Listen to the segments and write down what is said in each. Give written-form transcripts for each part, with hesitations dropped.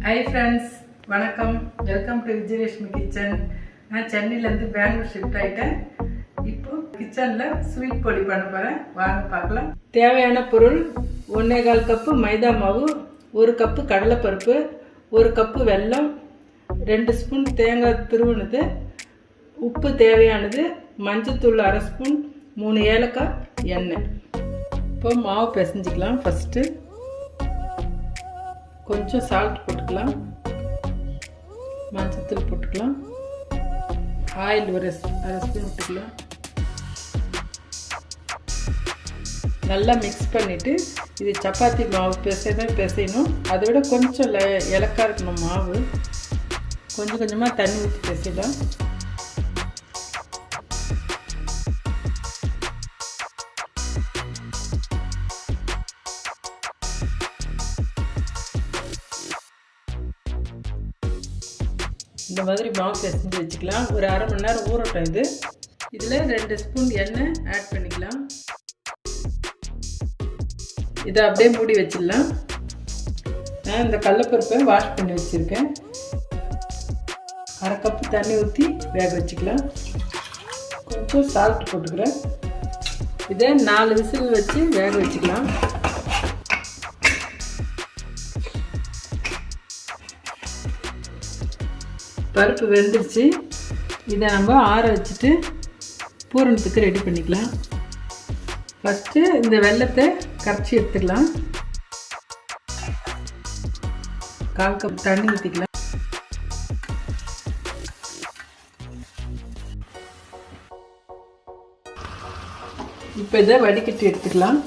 Hi friends, வணக்கம். Welcome to Vijayalakshmi kitchen. நான் சென்னையிலேருந்து பெங்களூர் ஷிஃப்ட் ஆகிட்டேன். இப்போ கிச்சனில் ஸ்வீட் பொடி பண்ண போகிறேன். வாங்க பார்க்கலாம். தேவையான பொருள் 1/4 கப்பு மைதா மாவு, 1 கப்பு கடலைப்பருப்பு, 1 கப்பு வெல்லம், 2 ஸ்பூன் தேங்காய் துருவினது, உப்பு தேவையானது, மஞ்சத்தூள் 1/2 ஸ்பூன், 3 ஏலக்காய், எண்ணெய். இப்போ மாவு பிசைஞ்சிக்கலாம். ஃபஸ்ட்டு கொஞ்சம் சால்ட் போட்டுக்கலாம், மஞ்சத்தூள் போட்டுக்கலாம், ஆயில் 1/2 ஸ்பூன் விட்டுக்கலாம். நல்லா மிக்ஸ் பண்ணிவிட்டு இது சப்பாத்தி மாவு பிசையணும். அதை விட கொஞ்சம் இலக்காக இருக்கணும் மாவு. கொஞ்சம் கொஞ்சமாக தண்ணி ஊற்றி பிசையலாம். இந்த மாதிரி மாவு பிசைஞ்சு வச்சுக்கலாம். ஒரு 1/2 மணி நேரம் ஊறட்டும். இதில் 2 ஸ்பூன் எண்ணெய் ஆட் பண்ணிக்கலாம். இதை அப்படியே மூடி வச்சிடலாம். நான் இந்த கடலைப்பருப்பை வாஷ் பண்ணி வச்சுருக்கேன். 1/2 கப்பு தண்ணி ஊற்றி வேக வச்சுக்கலாம். கொஞ்சம் சால்ட் போட்டுக்கிறேன். இதை 4 விசில் வச்சு வேக வச்சுக்கலாம். பருப்பு வெந்துடுச்சு. இதை நம்ம ஆற வச்சுட்டு பூரணத்துக்கு ரெடி பண்ணிக்கலாம். ஃபஸ்ட்டு இந்த வெல்லத்தை கரைச்சி எடுத்துக்கலாம். 1/4 கப் தண்ணி ஊற்றிக்கலாம். இப்போ இதை வடிகட்டி எடுத்துக்கலாம்.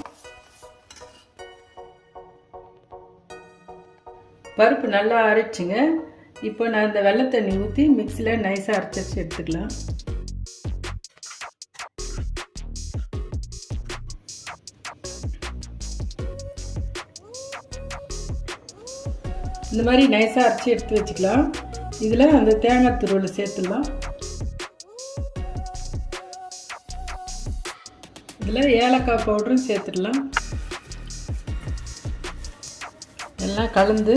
பருப்பு நல்லா அரைச்சிங்க. இப்போ நான் இந்த வெள்ளை தண்ணி ஊற்றி மிக்சியில் நைஸாக அரைச்சி எடுத்துக்கலாம். இந்த மாதிரி நைஸாக அரைச்சி எடுத்து வச்சுக்கலாம். இதில் அந்த தேங்காய் துருவலை சேர்த்துடலாம். இதில் ஏலக்காய் பவுடரும் சேர்த்துடலாம். எல்லாம் கலந்து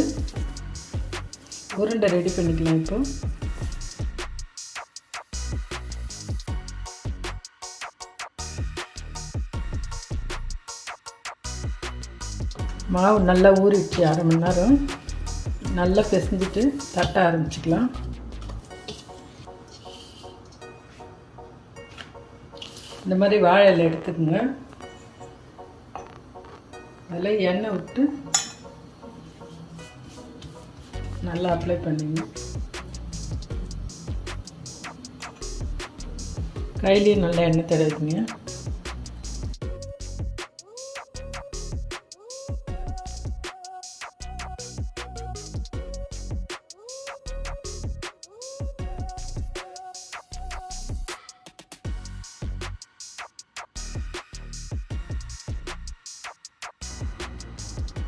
உருண்டை ரெடி பண்ணிக்கலாம். இப்போ மாவு நல்லா ஊறிடுச்சு. 1/2 மணி நேரம் நல்லா பிசைஞ்சிட்டு தட்ட ஆரம்பிச்சுக்கலாம். இந்த மாதிரி வாழை இலை எடுத்துக்கோங்க. அதில் எண்ணெய் விட்டு நல்லா அப்ளை பண்ணிங்க. கையிலையும் நல்லா எண்ணெய் தடவிங்க.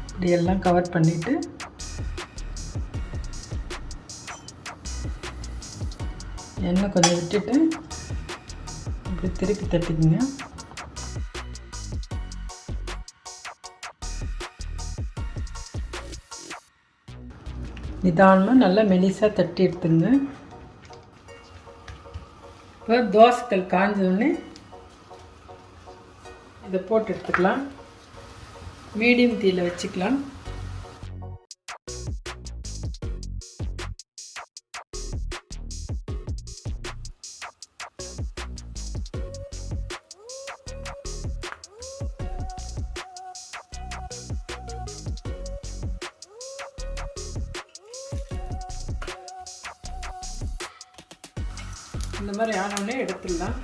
இப்படி எல்லாம் கவர் பண்ணிவிட்டு எண்ணெய் கொஞ்சம் விட்டுட்டு இப்படி திருப்பி தட்டிக்குங்க. நிதானமாக நல்லா மெலிசாக தட்டி எடுத்துங்க. இப்போ தோசைக்கல் காஞ்சோடனே இதை போட்டு எடுத்துக்கலாம். மீடியம் தீயில் வச்சுக்கலாம். இந்த மாதிரி ஆனோடனே எடுத்துடலாம்.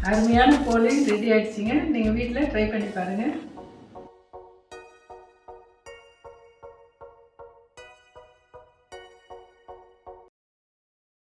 அருமையான போலி ரெடி ஆயிடுச்சுங்க. நீங்கள் வீட்டில் ட்ரை பண்ணி பாருங்கள்.